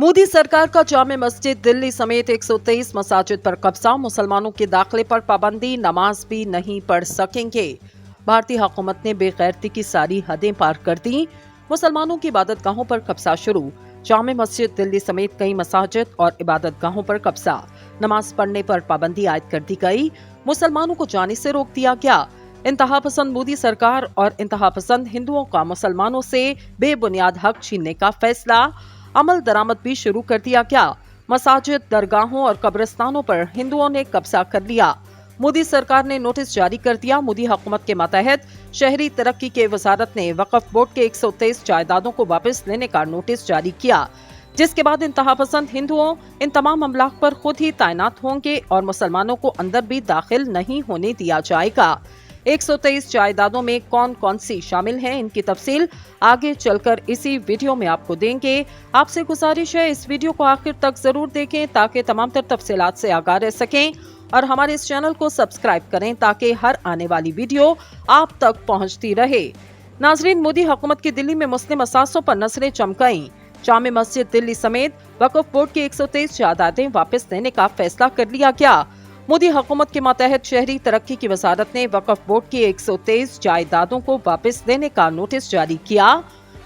मोदी सरकार का जामे मस्जिद दिल्ली समेत 123 मसाजिद पर कब्जा, मुसलमानों के दाखिले पर पाबंदी, नमाज भी नहीं पढ़ सकेंगे। भारतीय हुकूमत ने बेगैरती की सारी हदें पार कर दी, मुसलमानों की इबादतगाहों पर कब्जा शुरू। जामे मस्जिद दिल्ली समेत कई मसाजिद और इबादतगाहों पर कब्जा, नमाज पढ़ने पर पाबंदी आयद कर दी गई, मुसलमानों को जाने से रोक दिया गया। इंतहा पसंद मोदी सरकार और इंतहा पसंद हिंदुओं का मुसलमानों से बेबुनियाद हक छीनने का फैसला, अमल दरामद भी शुरू कर दिया गया। मसाजिद, दरगाहों और कब्रिस्तानों पर हिंदुओं ने कब्जा कर लिया। मोदी सरकार ने नोटिस जारी कर दिया। मोदी हुकूमत के मातहत शहरी तरक्की के वजारत ने वक्फ बोर्ड के 123 जायदादों को वापस लेने का नोटिस जारी किया, जिसके बाद इंतहा पसंद हिंदुओं इन तमाम अमलाक पर खुद ही तैनात होंगे और मुसलमानों को अंदर भी दाखिल नहीं होने दिया जाएगा। 123 जायदादों में कौन कौन सी शामिल हैं, इनकी तफसील आगे चलकर इसी वीडियो में आपको देंगे। आपसे गुजारिश है इस वीडियो को आखिर तक जरूर देखें ताकि तमाम तर तफसीलात से आगाह रह सकें और हमारे इस चैनल को सब्सक्राइब करें ताकि हर आने वाली वीडियो आप तक पहुंचती रहे। नाजरीन, मोदी हुकूमत की दिल्ली में मुस्लिम असासों पर नजरें चमकाई। जामे मस्जिद दिल्ली समेत वक्फ बोर्ड की 123 जायदादें वापस लेने का फैसला कर लिया गया। मोदी हुकूमत के मातहत शहरी तरक्की की वजारत ने वक्फ बोर्ड की 123 जायदादों को वापस लेने का नोटिस जारी किया।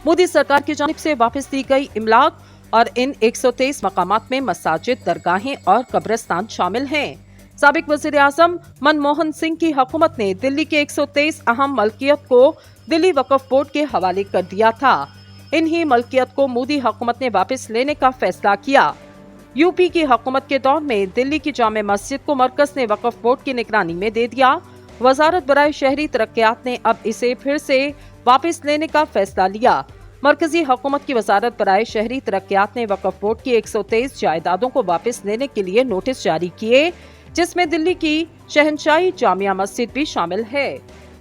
मोदी सरकार की जानिब से वापस दी गई इमलाक और इन 123 मकामात में मसाजिद, दरगाहें और कब्रिस्तान शामिल हैं। साबिक वज़ीर आज़म मनमोहन सिंह की हुकूमत ने दिल्ली के 123 अहम मलकियत को दिल्ली वक्फ बोर्ड के हवाले कर दिया था। इन्हीं मलकियत को मोदी हुकूमत ने वापस लेने का फैसला किया। यूपी की हुकूमत के दौर में दिल्ली की जामे मस्जिद को मरकज ने वक्फ बोर्ड की निगरानी में दे दिया। वजारत बराए शहरी तरक्कियात ने अब इसे फिर से वापस लेने का फैसला लिया। मरकजी हुकूमत की वजारत बराए शहरी तरक्कियात ने वक्फ बोर्ड की 123 जायदादों को वापस लेने के लिए नोटिस जारी किए, जिसमें दिल्ली की शहनशाही जामिया मस्जिद भी शामिल है।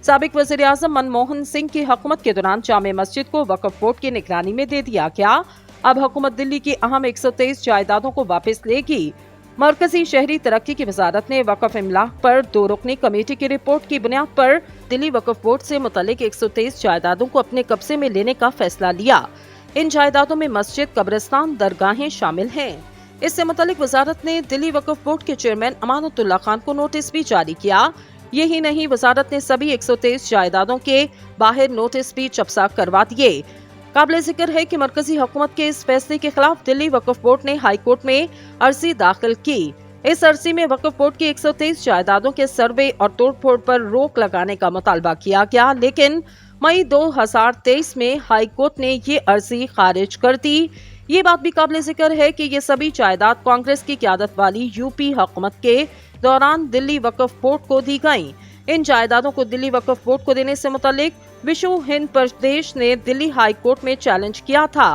साबिक वज़ीर आज़म मनमोहन सिंह की हुकूमत के दौरान जामे मस्जिद को वक्फ बोर्ड की निगरानी में दे दिया गया। अब हुकूमत दिल्ली की अहम 123 जायदादों को वापस लेगी। मरकजी शहरी तरक्की की वजारत ने वक्फ इमलाक पर 2 रुकनी कमेटी की रिपोर्ट की बुनियाद पर दिल्ली वक्फ बोर्ड से मुतल्लिक 123 जायदादों को अपने कब्जे में लेने का फैसला लिया। इन जायदादों में मस्जिद, कब्रिस्तान, दरगाहें शामिल हैं। इससे मुतल्लिक वजारत ने दिल्ली वक्फ बोर्ड के चेयरमैन अमानतुल्लाह खान को नोटिस भी जारी किया। यही नहीं, वजारत ने सभी 123 जायदादों के बाहर नोटिस भी चपसा करवा दिए। काबिल जिक्र है कि मरकजी हुकूमत के इस फैसले के खिलाफ दिल्ली वक्फ बोर्ड ने हाई कोर्ट में अर्जी दाखिल की। इस अर्जी में वक्फ बोर्ड की 123 जायदादों के सर्वे और तोड़फोड़ पर रोक लगाने का मुतालबा किया गया, लेकिन मई 2023 में हाई कोर्ट ने ये अर्जी खारिज कर दी। ये बात भी काबिल जिक्र है कि ये सभी जायदाद कांग्रेस की क़यादत वाली यूपी हुकूमत के दौरान दिल्ली वक्फ बोर्ड को दी गयी। इन जायदादों को दिल्ली वक्फ बोर्ड को देने से मुतालिक विश्व हिंद प्रदेश ने दिल्ली हाई कोर्ट में चैलेंज किया था।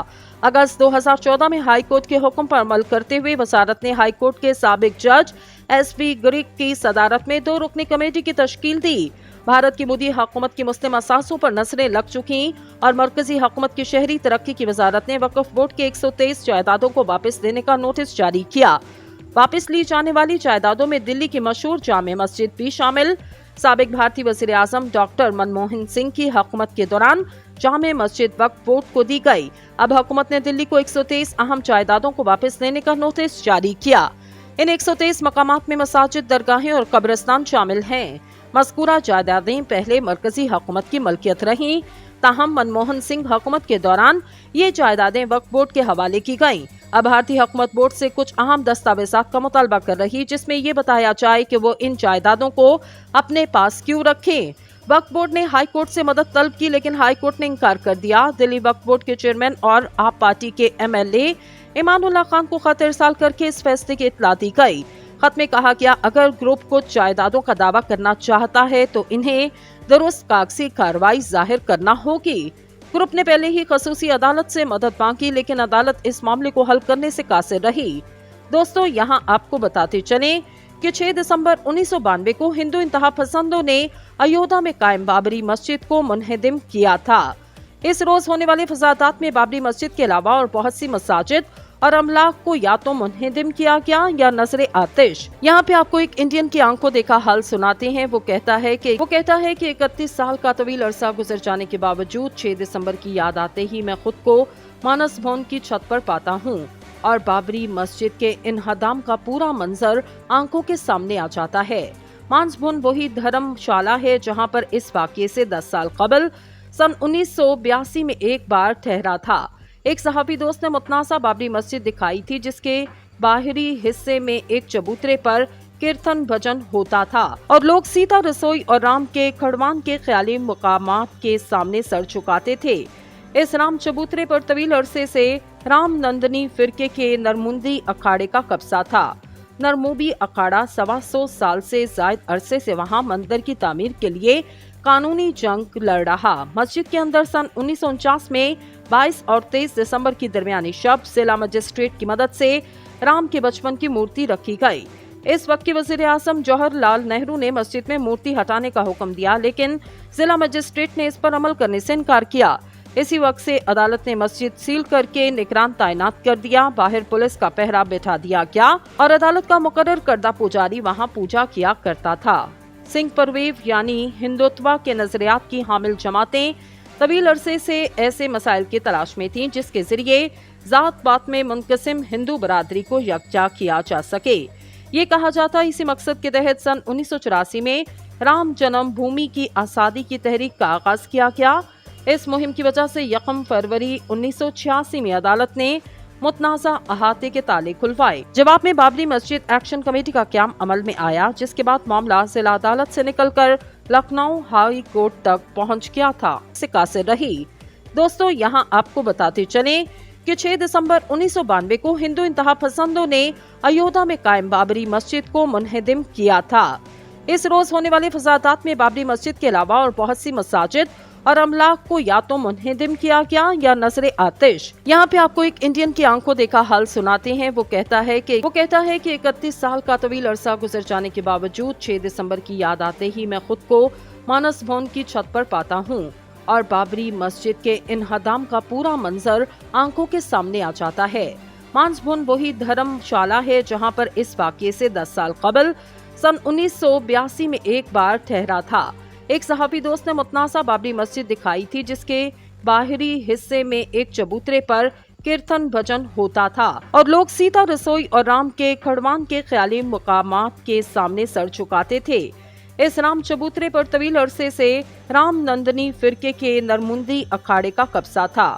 अगस्त 2014 में हाई कोर्ट के हुक्म पर अमल करते हुए वजारत ने हाई कोर्ट के साबिक जज एसपी ग्रिग की सदारत में 2 रुकनी कमेटी की तश्कील दी। भारत की मोदी हुकूमत की मुस्लिम असासों पर नजरें लग चुकी और मरकजी हुकूमत की शहरी तरक्की की वजारत ने वक्फ बोर्ड के 123 जायदादों को वापस देने का नोटिस जारी किया। वापस ली जाने वाली जायदादों में दिल्ली की मशहूर जामे मस्जिद भी शामिल। साबिक भारतीय वज़ीर आज़म डॉक्टर मनमोहन सिंह की हुकूमत के दौरान जामे मस्जिद वक्फ बोर्ड को दी गई। अब हुकूमत ने दिल्ली को 123 अहम जायदादों को वापस लेने का नोटिस जारी किया। इन 123 मकामात में मसाजिद, दरगाहें और कब्रिस्तान शामिल हैं। मज़कूरा जायदादें पहले मरकजी हुकूमत की मलकियत रहीं, ताहम मनमोहन सिंह हुकूमत के दौरान ये जायदादें वक्फ बोर्ड के हवाले की गईं। अब भारतीय हुकूमत बोर्ड से कुछ अहम दस्तावेजात का मुतालबा कर रही, जिसमें ये बताया जाए कि वो इन जायदादों को अपने पास क्यों रखें। वक्फ बोर्ड ने हाई कोर्ट से मदद तलब की, लेकिन हाई कोर्ट ने इनकार कर दिया। दिल्ली वक्फ बोर्ड के चेयरमैन और आप पार्टी के एमएलए इमानुल्लाह खान को खत इरसाल करके इस फैसले की इत्तला दी गई। खत में कहा गया, अगर ग्रुप कुछ जायदादों का दावा करना चाहता है तो इन्हें दुरुस्त कागजी कार्रवाई जाहिर करना होगी। ग्रुप ने पहले ही खसूसी अदालत से मदद मांगी, लेकिन अदालत इस मामले को हल करने से कासिर रही। दोस्तों, यहाँ आपको बताते चलें कि 6 दिसंबर 1992 को हिंदू इंतहा पसंदों ने अयोध्या में कायम बाबरी मस्जिद को मुनहदिम किया था। इस रोज होने वाले फसादात में बाबरी मस्जिद के अलावा और बहुत सी मसाजिद और अमलाक को या तो मुनहदिम किया गया या नजरे आतिश। यहाँ पे आपको एक इंडियन की आंखों देखा हाल सुनाते हैं। वो कहता है कि 31 साल का तवील अरसा गुजर जाने के बावजूद 6 दिसंबर की याद आते ही मैं खुद को मानस भवन की छत पर पाता हूँ और बाबरी मस्जिद के इन्हदाम का पूरा मंजर आंखों के सामने आ जाता है। मांसभून वही धर्मशाला है जहां पर इस वाकये से 10 साल कबल सन 1982 में एक बार ठहरा था। एक सहाबी दोस्त ने मुतनासा बाबरी मस्जिद दिखाई थी जिसके बाहरी हिस्से में एक चबूतरे पर कीर्तन भजन होता था और लोग सीता रसोई और राम के खड़वान के ख्याली मकामात के सामने सर झुकाते थे। इस राम चबूतरे पर तवील अरसे से राम नंदनी फिरके के नरमुंदी अखाड़े का कब्जा था। नरमुबी अखाड़ा 125 साल से ज्यादा अरसे से वहां मंदिर की तामीर के लिए कानूनी जंग लड़ रहा। मस्जिद के अंदर सन 1949 में 22 और 23 दिसंबर की दरमियानी शब जिला मजिस्ट्रेट की मदद से राम के बचपन की मूर्ति रखी गई। इस वक्त के वजीर आजम जवाहरलाल नेहरू ने मस्जिद में मूर्ति हटाने का हुक्म दिया, लेकिन जिला मजिस्ट्रेट ने इस पर अमल करने से इनकार किया। इसी वक्त से अदालत ने मस्जिद सील करके निगरान तैनात कर दिया। बाहर पुलिस का पहरा बैठा दिया गया और अदालत का मुकर्रर करदा पुजारी वहां पूजा किया करता था। सिंह परवेज यानी हिंदुत्व के नजरियात की हामिल जमातें तवील अरसे से ऐसे मसाइल की तलाश में थीं जिसके जरिए जात पात में मुनकसिम हिंदू बरादरी को यकजा किया जा सके। ये कहा जाता इसी मकसद के तहत सन 1984 में राम जन्म भूमि की आजादी की तहरीक का आगाज किया गया। इस मुहिम की वजह से 1 फरवरी 1986 में अदालत ने मुतनाज़ा अहाते के ताले खुलवाए। जवाब में बाबरी मस्जिद एक्शन कमेटी का क्याम अमल में आया, जिसके बाद मामला जिला अदालत से निकलकर लखनऊ हाई कोर्ट तक पहुंच गया था। सिकासे रही। दोस्तों, यहां आपको बताते चले कि 6 दिसंबर 1992 को हिंदू इंतहा पसंदों ने अयोध्या में कायम बाबरी मस्जिद को मुनहदिम किया था। इस रोज होने वाले फसादात में बाबरी मस्जिद के अलावा और बहुत सी मसाजिद और अमलाक को या तो मुनहदिम किया गया या नजरे आतिश। यहाँ पे आपको एक इंडियन की आंखों देखा हाल सुनाते हैं। वो कहता है कि 31 साल का तवील अरसा गुजर जाने के बावजूद 6 दिसंबर की याद आते ही मैं खुद को मानस भवन की छत पर पाता हूँ और बाबरी मस्जिद के इन्हदाम का पूरा मंजर आंखों के सामने आ जाता है। मांसभून वही धर्मशाला है जहाँ पर इस वाकये से 10 साल कबल सन 1982 में एक बार ठहरा था। एक सहाबी दोस्त ने मुतनासा बाबरी मस्जिद दिखाई थी जिसके बाहरी हिस्से में एक चबूतरे पर कीर्तन भजन होता था और लोग सीता रसोई और राम के खड़वान के ख्याली मकामात के सामने सर झुकाते थे। इस राम चबूतरे पर तवील अरसे से राम नंदनी फिरके के नरमुंदी अखाड़े का कब्जा था।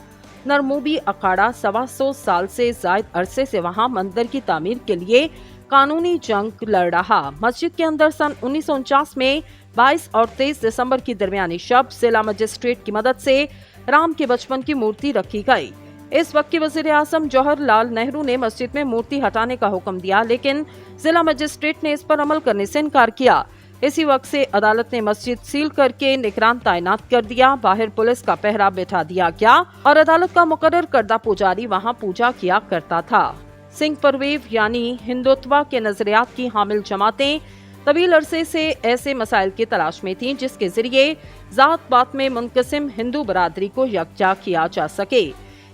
नरमुबी अखाड़ा 125 साल से ज्यादा अरसे से वहां मंदिर की तामीर के लिए कानूनी जंग लड़ रहा। मस्जिद के अंदर सन 1949 में 22 और 23 दिसंबर की दरमियानी शब जिला मजिस्ट्रेट की मदद से राम के बचपन की मूर्ति रखी गई। इस वक्त के वजीर आजम जवाहरलाल नेहरू ने मस्जिद में मूर्ति हटाने का हुक्म दिया, लेकिन जिला मजिस्ट्रेट ने इस पर अमल करने से इनकार किया। इसी वक्त से अदालत ने मस्जिद सील करके निगरान तैनात कर दिया। बाहर पुलिस का पहरा बैठा दिया गया और अदालत का मुकर्रर करदा पुजारी वहां पूजा किया करता था। सिंह परवेज यानी हिंदुत्व के नजरियात की हामिल जमातें तवील अरसे से ऐसे मसाइल की तलाश में थीं जिसके जरिए जात पात में मुनकसिम हिंदू बरादरी को यकजा किया जा सके।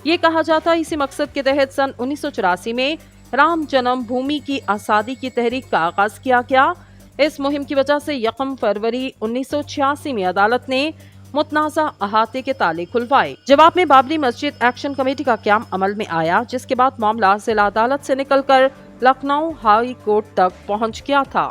ये कहा जाता इसी मकसद के तहत सन 1984 में राम जन्म भूमि की आजादी की तहरीक का आगाज किया गया। इस मुहिम की वजह से 1 फरवरी 1986 में अदालत ने मुतनाज़ा अहाते के ताले खुलवाए। जवाब में बाबरी मस्जिद एक्शन कमेटी का क्याम अमल में आया, जिसके बाद मामला जिला अदालत से निकलकर लखनऊ हाई कोर्ट तक पहुंच गया था।